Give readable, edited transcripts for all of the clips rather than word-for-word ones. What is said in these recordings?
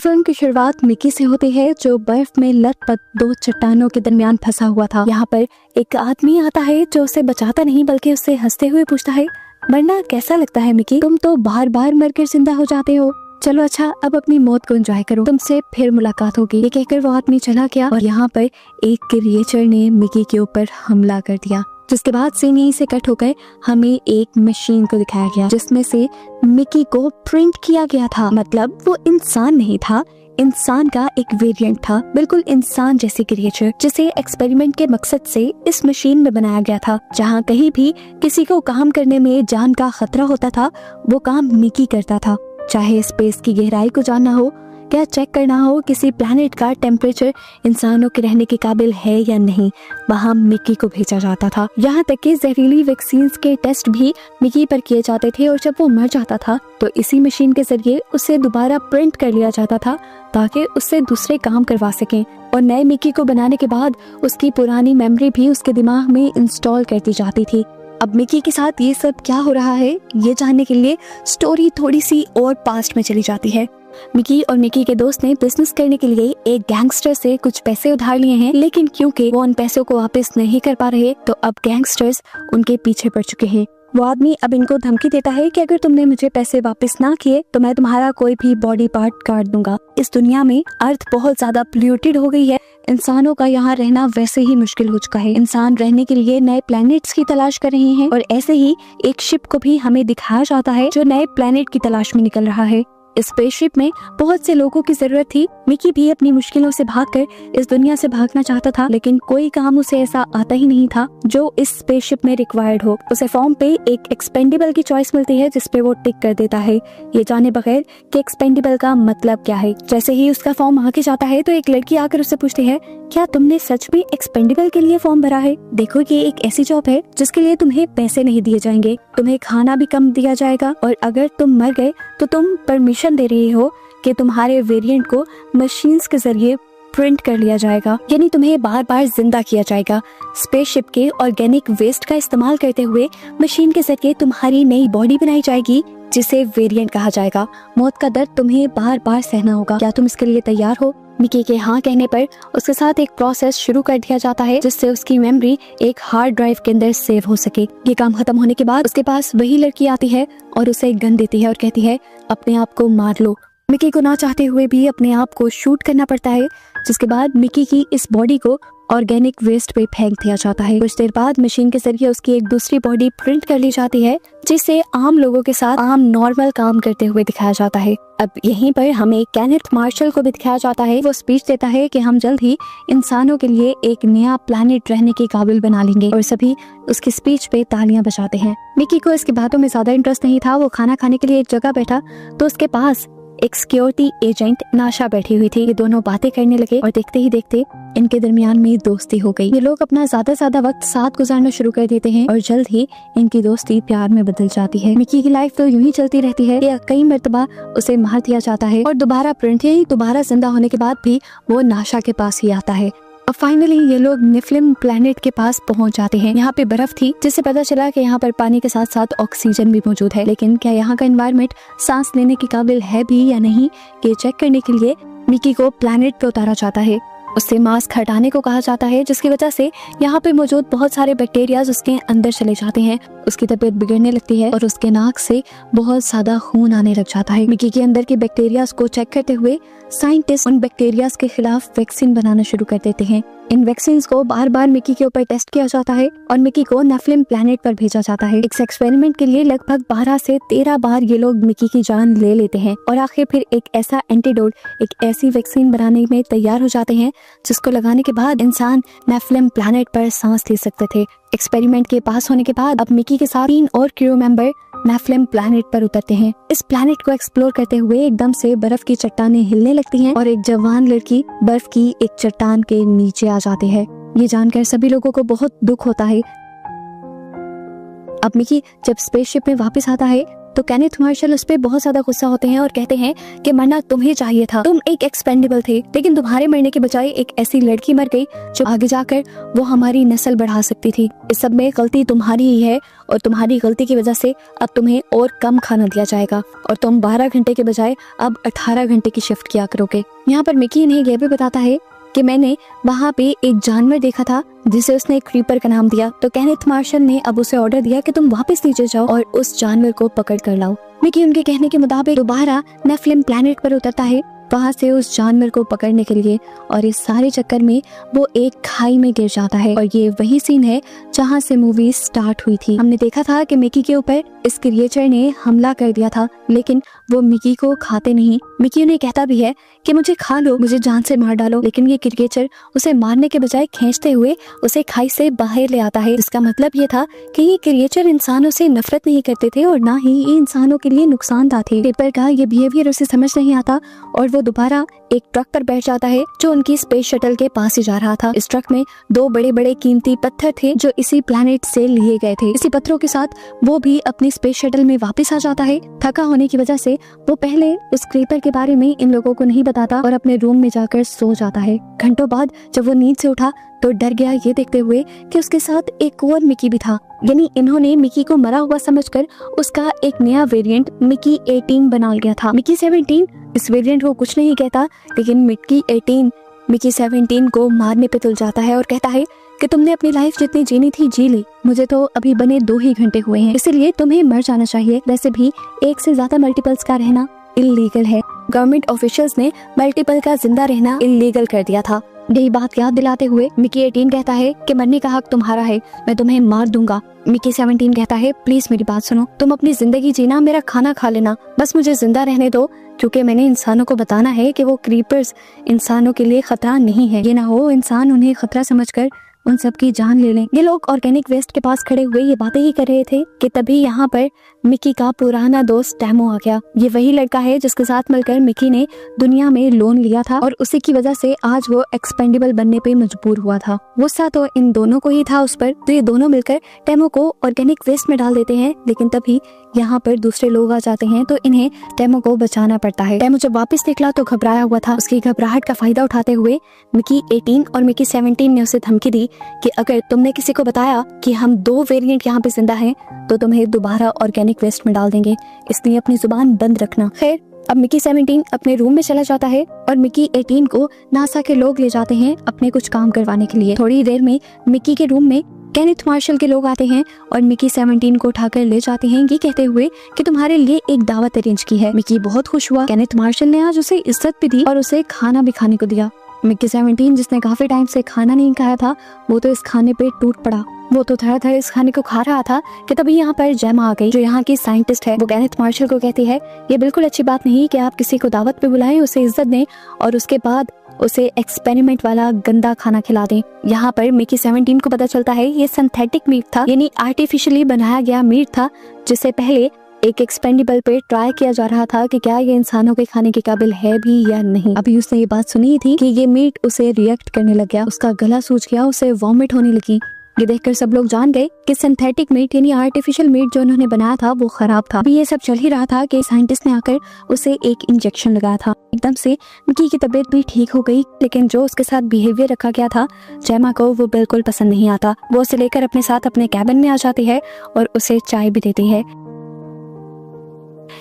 Film की शुरुआत Mickey से होती है जो बर्फ में लथपथ दो चट्टानों के दरमियान फंसा हुआ था। यहाँ पर एक आदमी आता है जो उसे बचाता नहीं बल्कि उससे हंसते हुए पूछता है, मरना कैसा लगता है मिकी? तुम तो बार बार मरकर जिंदा हो जाते हो। चलो अच्छा, अब अपनी मौत को एंजॉय करो, तुमसे फिर मुलाकात होगी। ये कहकर वो आदमी चला गया और यहाँ पर एक क्रिएचर ने मिकी के ऊपर हमला कर दिया, जिसके बाद सीन यहीं से कट होकर हमें एक मशीन को दिखाया गया जिसमें से मिकी को प्रिंट किया गया था। मतलब वो इंसान नहीं था, इंसान का एक वेरिएंट था, बिल्कुल इंसान जैसी क्रिएचर, जिसे एक्सपेरिमेंट के मकसद से इस मशीन में बनाया गया था। जहाँ कहीं भी किसी को काम करने में जान का खतरा होता था, वो काम मिकी करता था। चाहे स्पेस की गहराई को जानना हो, क्या चेक करना हो किसी प्लैनेट का टेम्परेचर इंसानों के रहने के काबिल है या नहीं, वहाँ मिकी को भेजा जाता था। यहाँ तक कि जहरीली वैक्सीन्स के टेस्ट भी मिकी पर किए जाते थे और जब वो मर जाता था तो इसी मशीन के जरिए उसे दोबारा प्रिंट कर लिया जाता था ताकि उससे दूसरे काम करवा सकें। और नए मिकी को बनाने के बाद उसकी पुरानी मेमोरी भी उसके दिमाग में इंस्टॉल कर दी जाती थी। अब मिकी के साथ ये सब क्या हो रहा है, ये जानने के लिए स्टोरी थोड़ी सी और पास्ट में चली जाती है। मिकी और मिकी के दोस्त ने बिजनेस करने के लिए एक गैंगस्टर से कुछ पैसे उधार लिए हैं, लेकिन क्योंकि वो उन पैसों को वापस नहीं कर पा रहे तो अब गैंगस्टर्स उनके पीछे पड़ चुके हैं। वो आदमी अब इनको धमकी देता है कि अगर तुमने मुझे पैसे वापस ना किए तो मैं तुम्हारा कोई भी बॉडी पार्ट काट दूंगा। इस दुनिया में अर्थ बहुत ज्यादा पोल्यूटेड हो गई है, इंसानों का यहाँ रहना वैसे ही मुश्किल हो चुका है। इंसान रहने के लिए नए प्लैनेट्स की तलाश कर रहे हैं और ऐसे ही एक शिप को भी हमें दिखाया जाता है जो नए प्लैनेट की तलाश में निकल रहा है। इस स्पेसशिप में बहुत से लोगों की जरूरत थी। मिकी भी अपनी मुश्किलों से भागकर इस दुनिया से भागना चाहता था, लेकिन कोई काम उसे ऐसा आता ही नहीं था जो इस स्पेसशिप में रिक्वायर्ड हो। उसे फॉर्म पे एक एक्सपेंडेबल की चॉइस मिलती है जिसपे वो टिक कर देता है, ये जाने बगैर कि एक्सपेंडेबल का मतलब क्या है। जैसे ही उसका फॉर्म आगे जाता है तो एक लड़की आकर उससे पूछती है, क्या तुमने सच में एक्सपेंडेबल के लिए फॉर्म भरा है? देखो ये एक ऐसी जॉब है जिसके लिए तुम्हें पैसे नहीं दिए जाएंगे, तुम्हें खाना भी कम दिया जाएगा और अगर तुम मर गए तो तुम परमिशन दे रही हो कि तुम्हारे वेरिएंट को मशीन्स के जरिए प्रिंट कर लिया जाएगा, यानी तुम्हें बार बार जिंदा किया जाएगा। स्पेसशिप के ऑर्गेनिक वेस्ट का इस्तेमाल करते हुए मशीन के जरिए तुम्हारी नई बॉडी बनाई जाएगी जिसे वेरिएंट कहा जाएगा। मौत का दर्द तुम्हें बार बार सहना होगा, क्या तुम इसके लिए तैयार हो? मिकी के हाँ कहने पर उसके साथ एक प्रोसेस शुरू कर दिया जाता है जिससे उसकी मेमोरी एक हार्ड ड्राइव के अंदर सेव हो सके। ये काम खत्म होने के बाद उसके पास वही लड़की आती है और उसे एक गन देती है और कहती है, अपने आप को मार लो। मिकी को ना चाहते हुए भी अपने आप को शूट करना पड़ता है, जिसके बाद मिकी की इस बॉडी को ऑर्गेनिक वेस्ट पे फेंक दिया जाता है। कुछ देर बाद मशीन के जरिए उसकी एक दूसरी बॉडी प्रिंट कर ली जाती है जिसे आम लोगों के साथ आम नॉर्मल काम करते हुए दिखाया जाता है। अब यहीं पर हमें केनेथ मार्शल को भी दिखाया जाता है। वो स्पीच देता है कि हम जल्द ही इंसानों के लिए एक नया प्लैनेट रहने के काबिल बना लेंगे और सभी उसकी स्पीच पे तालियां बजाते हैं। मिकी को इसकी बातों में ज्यादा इंटरेस्ट नहीं था। वो खाना खाने के लिए एक जगह बैठा तो उसके पास एक सिक्योरिटी एजेंट नाशा बैठी हुई थी। ये दोनों बातें करने लगे और देखते ही देखते इनके दरमियान में दोस्ती हो गई। ये लोग अपना ज्यादा ज्यादा वक्त साथ गुजारना शुरू कर देते हैं और जल्द ही इनकी दोस्ती प्यार में बदल जाती है। मिकी की लाइफ तो यूं ही चलती रहती है कि कई मर्तबा उसे मार दिया जाता है और दोबारा प्रिंट यानी दोबारा जिंदा होने के बाद भी वो नाशा के पास ही आता है। और फाइनली ये लोग निफ्लिम प्लैनेट के पास पहुंच जाते हैं। यहाँ पे बर्फ थी जिससे पता चला कि यहाँ पर पानी के साथ साथ ऑक्सीजन भी मौजूद है, लेकिन क्या यहाँ का एनवायरनमेंट सांस लेने के काबिल है भी या नहीं, ये चेक करने के लिए मिकी को प्लैनेट पे उतारा जाता है। उससे मास्क हटाने को कहा जाता है जिसकी वजह से यहाँ पे मौजूद बहुत सारे बैक्टीरियाज उसके अंदर चले जाते हैं। उसकी तबीयत बिगड़ने लगती है और उसके नाक से बहुत ज्यादा खून आने लग जाता है। मिकी के अंदर के बैक्टीरियाज को चेक करते हुए साइंटिस्ट उन बैक्टीरियाज के खिलाफ वैक्सीन बनाना शुरू कर देते हैं। इन वैक्सीन को बार बार मिकी के ऊपर टेस्ट किया जाता है और मिकी को नेफ्लिम प्लैनेट पर भेजा जाता है। इस एक्सपेरिमेंट के लिए लगभग 12 से 13 बार ये लोग मिकी की जान ले लेते हैं और आखिर फिर एक ऐसा एंटीडोट, एक ऐसी वैक्सीन बनाने में तैयार हो जाते हैं जिसको लगाने के बाद इंसान नेफ्लिम प्लैनेट पर सांस ले सकते थे। एक्सपेरिमेंट के पास होने के बाद अब मिकी के साथ 3 और क्रू मेंबर नेफ्लिम प्लैनेट पर उतरते हैं। इस प्लैनेट को एक्सप्लोर करते हुए एकदम से बर्फ की चट्टानें हिलने लगती हैं और एक जवान लड़की बर्फ की एक चट्टान के नीचे आ जाती है। ये जानकर सभी लोगों को बहुत दुख होता है। अब मिकी जब स्पेसशिप में वापस आता है तो केनेथ मार्शल उस पर बहुत ज्यादा गुस्सा होते हैं और कहते हैं कि मरना तुम्हें चाहिए था, तुम एक एक्सपेंडेबल थे, लेकिन तुम्हारे मरने के बजाय एक ऐसी लड़की मर गई जो आगे जाकर वो हमारी नस्ल बढ़ा सकती थी। इस सब में गलती तुम्हारी ही है और तुम्हारी गलती की वजह से अब तुम्हें और कम खाना दिया जाएगा और तुम 12 घंटे के बजाय अब 18 घंटे की शिफ्ट किया करोगे। यहाँ पर मिकी इन्हें यह भी बताता है कि मैंने वहाँ पे एक जानवर देखा था जिसे उसने क्रीपर का नाम दिया। तो केनेथ मार्शल ने अब उसे ऑर्डर दिया कि तुम वापस नीचे जाओ और उस जानवर को पकड़ कर लाओ। मिकी उनके कहने के मुताबिक दोबारा नेफिलिम प्लैनेट पर उतरता है वहाँ से उस जानवर को पकड़ने के लिए, और इस सारे चक्कर में वो एक खाई में गिर जाता है। और ये वही सीन है जहाँ से मूवी स्टार्ट हुई थी। हमने देखा था कि मिकी के ऊपर इस क्रिएचर ने हमला कर दिया था, लेकिन वो मिकी को खाते नहीं। मिकी उन्हें कहता भी है कि मुझे खा लो, मुझे जान से मार डालो, लेकिन ये क्रिएचर उसे मारने के बजाय खींचते हुए उसे खाई से बाहर ले आता है। इसका मतलब ये था कि ये क्रिएचर इंसानों से नफरत नहीं करते थे और ना ही ये इंसानों के लिए नुकसानदायक थे। क्रीपर का ये बिहेवियर उसे समझ नहीं आता और वो दोबारा एक ट्रक पर बैठ जाता है जो उनकी स्पेस शटल के पास ही जा रहा था। इस ट्रक में 2 बड़े बड़े कीमती पत्थर थे जो इसी प्लैनेट से लिए गए थे। इसी पत्थरों के साथ वो भी अपनी स्पेस शटल में वापस आ जाता है। थका होने की वजह से वो पहले उस क्रीपर के बारे में इन लोगों को नहीं बताता और अपने रूम में जाकर सो जाता है। घंटों बाद जब वो नींद से उठा तो डर गया ये देखते हुए कि उसके साथ एक और मिकी भी था, यानी इन्होंने मिकी को मरा हुआ समझकर उसका एक नया वेरिएंट मिकी 18 बना लिया था। मिकी 17 इस वेरिएंट को कुछ नहीं कहता, लेकिन मिकी 18 मिकी 17 को मारने पे तुल जाता है और कहता है कि तुमने अपनी लाइफ जितनी जीनी थी जी ली, मुझे तो अभी बने 2 ही घंटे हुए हैं, इसलिए तुम्हें मर जाना चाहिए। वैसे भी एक से ज्यादा मल्टीपल्स का रहना इलीगल है। गवर्नमेंट ऑफिशियल्स ने मल्टीपल का जिंदा रहना इलीगल कर दिया था। यही बात याद दिलाते हुए मिकी 18 कहता है कि मरने का हक तुम्हारा है, मैं तुम्हें मार दूंगा। मिकी 17 कहता है प्लीज मेरी बात सुनो, तुम अपनी जिंदगी जीना, मेरा खाना खा लेना, बस मुझे जिंदा रहने दो, क्योंकि मैंने इंसानों को बताना है कि वो क्रीपर्स इंसानों के लिए खतरा नहीं है। ये ना हो इंसान उन्हें खतरा समझकर उन सब की जान ले लें। ये लोग ऑर्गेनिक वेस्ट के पास खड़े हुए ये बातें ही कर रहे थे कि तभी यहाँ पर मिकी का पुराना दोस्त टैमो आ गया। ये वही लड़का है जिसके साथ मिलकर मिकी ने दुनिया में लोन लिया था और उसी की वजह से आज वो एक्सपेंडेबल बनने पे मजबूर हुआ था। गुस्सा तो इन दोनों को ही था उस पर, तो ये दोनों मिलकर टैमो को ऑर्गेनिक वेस्ट में डाल देते हैं। लेकिन तभी यहाँ पर दूसरे लोग आ जाते हैं तो इन्हें टैमो को बचाना पड़ता है। टैमो जब वापस निकला तो घबराया हुआ था। उसकी घबराहट का फायदा उठाते हुए मिकी 18 और मिकी 17 ने उसे धमकी दी कि अगर तुमने किसी को बताया कि हम 2 वेरिएंट यहाँ पे जिंदा हैं तो तुम्हें दोबारा ऑर्गेनिक वेस्ट में डाल देंगे, इसलिए अपनी जुबान बंद रखना। खैर अब मिकी 17 अपने रूम में चला जाता है और मिकी 18 को नासा के लोग ले जाते हैं अपने कुछ काम करवाने के लिए। थोड़ी देर में मिकी के रूम में केनेथ मार्शल के लोग आते हैं और मिकी 17 को उठाकर ले जाते हैं, ये कहते हुए कि तुम्हारे लिए एक दावत अरेंज की है। मिकी बहुत खुश हुआ। केनेथ मार्शल ने आज उसे इज्जत भी दी और उसे खाना भी खाने को दिया। मिकी 17 जिसने काफी टाइम से खाना नहीं खाया था वो तो इस खाने पे टूट पड़ा। वो तो धड़ाधड़ इस खाने को खा रहा था कि तभी यहाँ पर जेमा आ गई जो यहाँ की साइंटिस्ट है। वो केनेथ मार्शल को कहती है ये बिल्कुल अच्छी बात नहीं कि आप किसी को दावत पे बुलाएं, उसे इज्जत दें और उसके बाद उसे एक्सपेरिमेंट वाला गंदा खाना खिला दें। यहाँ पर मिकी 17 को पता चलता है ये सिंथेटिक मीट था, यानी आर्टिफिशियली बनाया गया मीट था जिसे पहले एक एक्सपेंडेबल पे ट्राई किया जा रहा था कि क्या ये इंसानों के खाने के काबिल है भी या नहीं। अभी उसने ये बात सुनी थी कि ये मीट उसे रिएक्ट करने लग गया, उसका गला सूज गया, उसे वॉमिट होने लगी। ये देखकर सब लोग जान गए कि सिंथेटिक मीट यानी आर्टिफिशियल मीट जो उन्होंने बनाया था वो खराब था। अभी ये सब चल ही रहा था कि साइंटिस्ट ने आकर उसे एक इंजेक्शन लगाया था। एकदम से मिकी की तबीयत भी ठीक हो गई, लेकिन जो उसके साथ बिहेवियर रखा गया था जेमा को वो बिल्कुल पसंद नहीं आता। वो उसे लेकर अपने साथ अपने कैबिन में आ जाती है और उसे चाय भी देती है।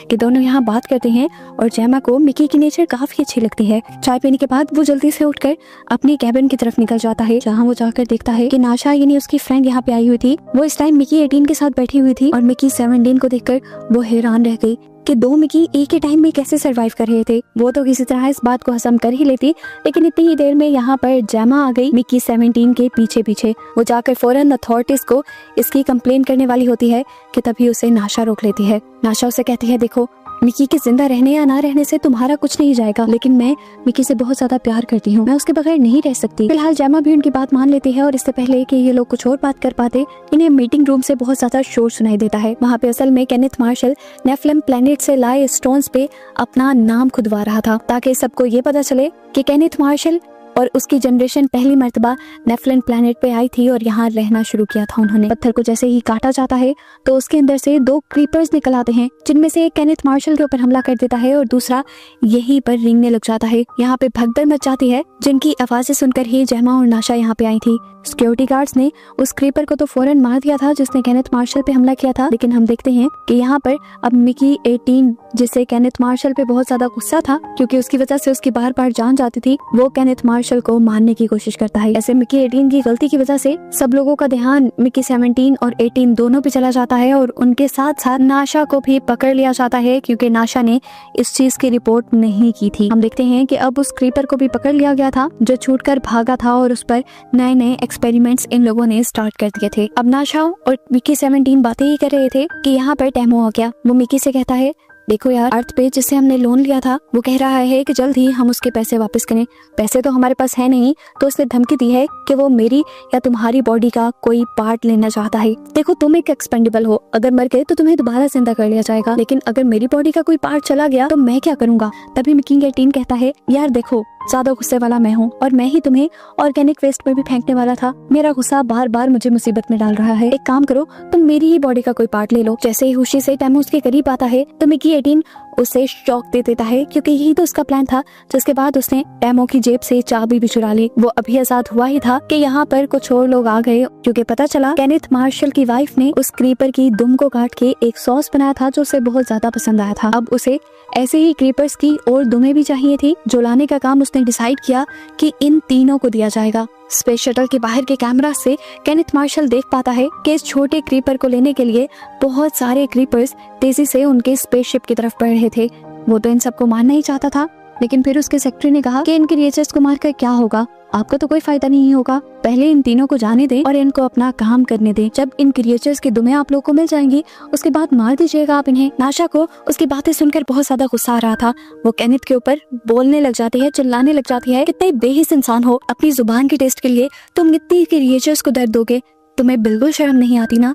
ये दोनों यहाँ बात करते हैं और जेमा को मिकी की नेचर काफी अच्छी लगती है। चाय पीने के बाद वो जल्दी से उठकर अपनी कैबिन की तरफ निकल जाता है, जहाँ वो जाकर देखता है कि नाशा यानी उसकी फ्रेंड यहाँ पे आई हुई थी। वो इस टाइम मिकी 18 के साथ बैठी हुई थी और मिकी 17 को देखकर वो हैरान रह गई कि 2 मिकी एक ही टाइम में कैसे सरवाइव कर रहे थे। वो तो किसी तरह इस बात को हजम कर ही लेती, लेकिन इतनी ही देर में यहाँ पर जेमा आ गई मिकी 17 के पीछे पीछे। वो जाकर फौरन अथॉरिटीज को इसकी कंप्लेन करने वाली होती है कि तभी उसे नाशा रोक लेती है। नाशा उसे कहती है देखो मिकी के जिंदा रहने या ना रहने से तुम्हारा कुछ नहीं जाएगा, लेकिन मैं मिकी से बहुत ज्यादा प्यार करती हूँ, मैं उसके बगैर नहीं रह सकती। फिलहाल जेमा भी उनकी बात मान लेती है और इससे पहले कि ये लोग कुछ और बात कर पाते इन्हें मीटिंग रूम से बहुत ज्यादा शोर सुनाई देता है। वहाँ पे असल में केनेथ मार्शल नेफिलिम प्लैनेट से लाए स्टोन्स पे अपना नाम खुदवा रहा था ताकि सबको ये पता चले कि केनेथ मार्शल और उसकी जनरेशन पहली मर्तबा नेफलिन प्लैनेट पे आई थी और यहाँ रहना शुरू किया था उन्होंने। पत्थर को जैसे ही काटा जाता है तो उसके अंदर से 2 क्रीपर्स निकल आते हैं, जिनमें से एक केनेथ मार्शल के ऊपर हमला कर देता है और दूसरा यहीं पर रेंगने लग जाता है। यहाँ पे भगदड़ मच जाती है, जिनकी आवाजें सुनकर ही जेमा और नाशा यहाँ पे आई थी। सिक्योरिटी गार्ड्स ने उस क्रीपर को तो फौरन मार दिया था जिसने केनेथ मार्शल पे हमला किया था, लेकिन हम देखते हैं कि यहाँ पर अब मिकी 18, जिसे केनेथ मार्शल पे बहुत ज्यादा गुस्सा था क्योंकि उसकी वजह से उसकी बार बार जान जाती थी, वो केनेथ मार्शल को मारने की कोशिश करता है। ऐसे मिकी 18 की गलती की वजह से सब लोगों का ध्यान मिकी 17 और 18 दोनों पे चला जाता है और उनके साथ साथ नाशा को भी पकड़ लिया जाता है क्योंकि नाशा ने इस चीज की रिपोर्ट नहीं की थी। हम देखते हैं कि अब उस क्रीपर को भी पकड़ लिया गया था जो छूटकर भागा था और उस पर नए नए एक्सपेरिमेंट्स इन लोगों ने स्टार्ट कर दिए थे। अब नाशा और मिकी 17 बातें ही कर रहे थे कि यहाँ पर टेमो आ गया। वो मिकी से कहता है, देखो यार, अर्थ पे जिससे हमने लोन लिया था वो कह रहा है कि जल्द ही हम उसके पैसे वापस करें। पैसे तो हमारे पास है नहीं, तो उसने धमकी दी है कि वो मेरी या तुम्हारी बॉडी का कोई पार्ट लेना चाहता है। देखो, तुम एक एक्सपेंडेबल हो, अगर मर गए तो तुम्हें दोबारा जिंदा कर लिया जाएगा, लेकिन अगर मेरी बॉडी का कोई पार्ट चला गया तो मैं क्या करूंगा। तभी मिकी 18 कहता है, यार देखो, ज्यादा गुस्से वाला मैं हूँ और मैं ही तुम्हें ऑर्गेनिक वेस्ट में भी फेंकने वाला था। मेरा गुस्सा बार बार मुझे मुसीबत में डाल रहा है। एक काम करो, तुम मेरी ही बॉडी का कोई पार्ट ले लो। जैसे ही खुशी से टेमो उसके करीब आता है तो मिकी 18 उसे शॉक दे देता है क्योंकि यही तो उसका प्लान था। जिसके बाद उसने टेमो की जेब से चाबी भी चुरा ली। वो अभी आजाद हुआ ही था कि यहाँ पर कुछ और लोग आ गए क्योंकि पता चला केनेथ मार्शल की वाइफ ने उस क्रीपर की दुम को काट के एक सॉस बनाया था जो उसे बहुत ज्यादा पसंद आया था। अब उसे ऐसे ही क्रीपर्स की और दुमें भी चाहिए थी, जो लाने का काम उसने डिसाइड किया कि इन तीनों को दिया जाएगा। स्पेस शटल के बाहर के कैमरा से केनेथ मार्शल देख पाता है कि इस छोटे क्रीपर को लेने के लिए बहुत सारे क्रीपर्स तेजी से उनके स्पेसशिप की तरफ बढ़ रहे थे। वो तो इन सबको मारना ही चाहता था, लेकिन फिर उसके सेक्रेटरी ने कहा कि इन क्रिएचर्स को मारकर क्या होगा, आपका तो कोई फायदा नहीं होगा। पहले इन तीनों को जाने दें और इनको अपना काम करने दें। जब इन क्रिएचर्स की दुमें आप लोगों को मिल जाएंगी उसके बाद मार दीजिएगा आप इन्हें। नाशा को उसकी बातें सुनकर बहुत ज्यादा गुस्सा आ रहा था। वो केनेथ के ऊपर बोलने लग जाती है, चिल्लाने लग जाती है, कितने बेहिस इंसान हो, अपनी जुबान के टेस्ट के लिए तुम इतनी क्रिएचर्स को दर्द दोगे, तुम्हें बिल्कुल शर्म नहीं आती ना।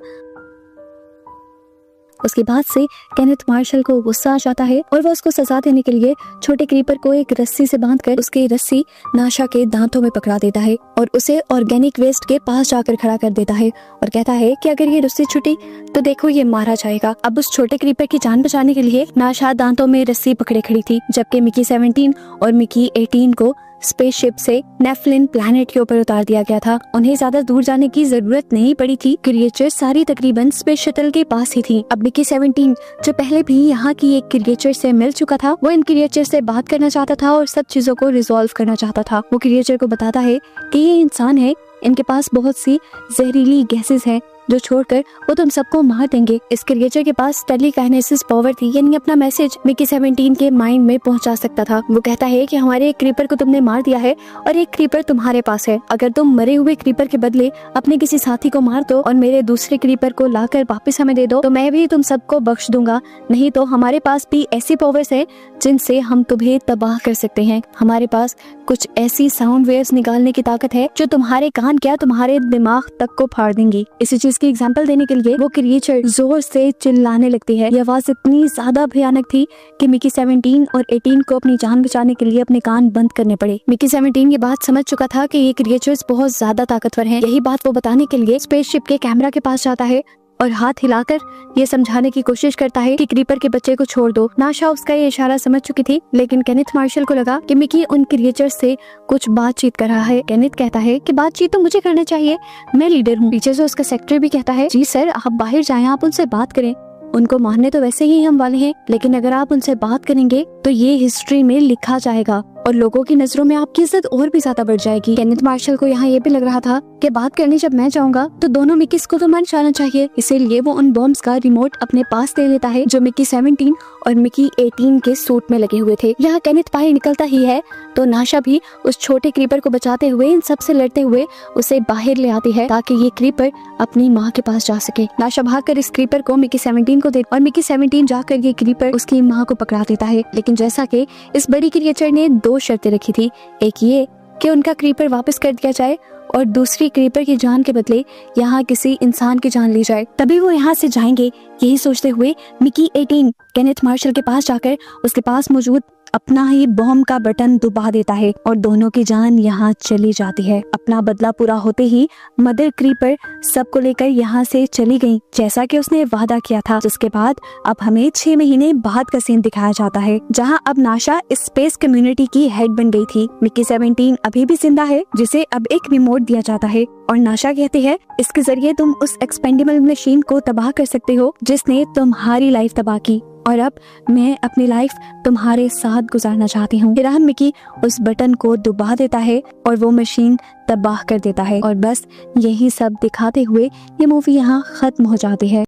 उसके बाद से केनेथ मार्शल को गुस्सा आ जाता है और वो उसको सजा देने के लिए छोटे क्रीपर को एक रस्सी से बांधकर उसकी रस्सी नाशा के दांतों में पकड़ा देता है और उसे ऑर्गेनिक वेस्ट के पास जाकर खड़ा कर देता है और कहता है कि अगर ये रस्सी छूटी तो देखो ये मारा जाएगा। अब उस छोटे क्रीपर की जान बचाने के लिए नाशा दांतों में रस्सी पकड़े खड़ी थी, जबकि मिकी 17 और मिकी 18 को स्पेसशिप से नेफलिन प्लैनेट के ऊपर उतार दिया गया था। उन्हें ज्यादा दूर जाने की जरूरत नहीं पड़ी थी। क्रिएचर सारी तकरीबन स्पेस शटल के पास ही थी। अब मिकी 17 जो पहले भी यहाँ की एक क्रिएचर से मिल चुका था, वो इन क्रिएचर से बात करना चाहता था और सब चीजों को रिजॉल्व करना चाहता था। वो क्रिएचर को बताता है कि ये इंसान है, इनके पास बहुत सी जहरीली गैसेस हैं जो छोड़कर वो तुम सबको मार देंगे। इस क्रिएचर के पास टेलीकाइनेसिस पावर थी, यानी अपना मैसेज मिकी 17 के माइंड में पहुंचा सकता था। वो कहता है कि हमारे एक क्रीपर को तुमने मार दिया है और एक क्रीपर तुम्हारे पास है। अगर तुम मरे हुए क्रीपर के बदले अपने किसी साथी को मार दो और मेरे दूसरे क्रीपर को लाकर वापस हमें दे दो तो मैं भी तुम सबको बख्श दूंगा। नहीं तो हमारे पास भी ऐसी पावर्स है जिनसे हम तुम्हें तबाह कर सकते हैं। हमारे पास कुछ ऐसी साउंड वेव्स निकालने की ताकत है जो तुम्हारे कान क्या तुम्हारे दिमाग तक को फाड़ देंगी। इसी चीज की एग्जांपल देने के लिए वो क्रिएचर जोर से चिल्लाने लगती है। ये आवाज इतनी ज्यादा भयानक थी कि मिकी 17 और 18 को अपनी जान बचाने के लिए अपने कान बंद करने पड़े। मिकी 17 ये बात समझ चुका था कि ये क्रिएचर्स बहुत ज्यादा ताकतवर हैं। यही बात वो बताने के लिए स्पेसशिप के कैमरा के पास जाता है और हाथ हिलाकर ये समझाने की कोशिश करता है कि क्रीपर के बच्चे को छोड़ दो। नाशा उसका ये इशारा समझ चुकी थी, लेकिन केनेथ मार्शल को लगा कि मिकी उन क्रिएचर से कुछ बातचीत कर रहा है। केनेथ कहता है कि बातचीत तो मुझे करना चाहिए, मैं लीडर हूँ। पीछे से उसका सेक्रेटरी भी कहता है, जी सर, आप बाहर जाएं, आप उनसे बात करें। उनको मारने तो वैसे ही हम वाले हैं, लेकिन अगर आप उनसे बात करेंगे तो ये हिस्ट्री में लिखा जाएगा और लोगों की नजरों में आपकी इज्जत और भी ज्यादा बढ़ जाएगी। केनेथ मार्शल को यहाँ ये भी लग रहा था कि बात करने जब मैं जाऊंगा तो दोनों मिकीस को तो मर जाना चाहिए, इसीलिए वो उन बॉम्ब्स का रिमोट अपने पास ले लेता है जो मिकी 17 और मिकी 18 के सूट में लगे हुए थे। यहाँ केनेथ बाहर निकलता ही है तो नाशा भी उस छोटे क्रीपर को बचाते हुए इन सबसे लड़ते हुए उसे बाहर ले आती है ताकि ये क्रीपर अपनी माँ के पास जा सके। नाशा भागकर इस क्रीपर को मिकी 17 को दे और मिकी 17 जाकर ये क्रीपर उसकी माँ को पकड़ा देता है। लेकिन जैसा कि इस बड़ी क्रिएचर ने 2 शर्तें रखी थी, एक ये कि उनका क्रीपर वापस कर दिया जाए और दूसरी क्रीपर की जान के बदले यहाँ किसी इंसान की जान ली जाए, तभी वो यहाँ से जाएंगे। यही सोचते हुए मिकी 18 केनेथ मार्शल के पास जाकर उसके पास मौजूद अपना ही बॉम्ब का बटन दबा देता है और दोनों की जान यहाँ चली जाती है। अपना बदला पूरा होते ही मदर क्रीपर सबको लेकर यहाँ से चली गई, जैसा कि उसने वादा किया था। जिसके बाद अब हमें 6 महीने बाद का सीन दिखाया जाता है, जहाँ अब नाशा स्पेस कम्युनिटी की हेड बन गई थी। मिकी 17 अभी भी जिंदा है, जिसे अब एक रिमोट दिया जाता है और नाशा कहती है इसके जरिए तुम उस एक्सपेंडेबल मशीन को तबाह कर सकते हो जिसने तुम्हारी लाइफ तबाह की, और अब मैं अपनी लाइफ तुम्हारे साथ गुजारना चाहती हूँ। फिर मिकी उस बटन को दबा देता है और वो मशीन तबाह कर देता है। और बस यही सब दिखाते हुए ये मूवी यहाँ खत्म हो जाती है।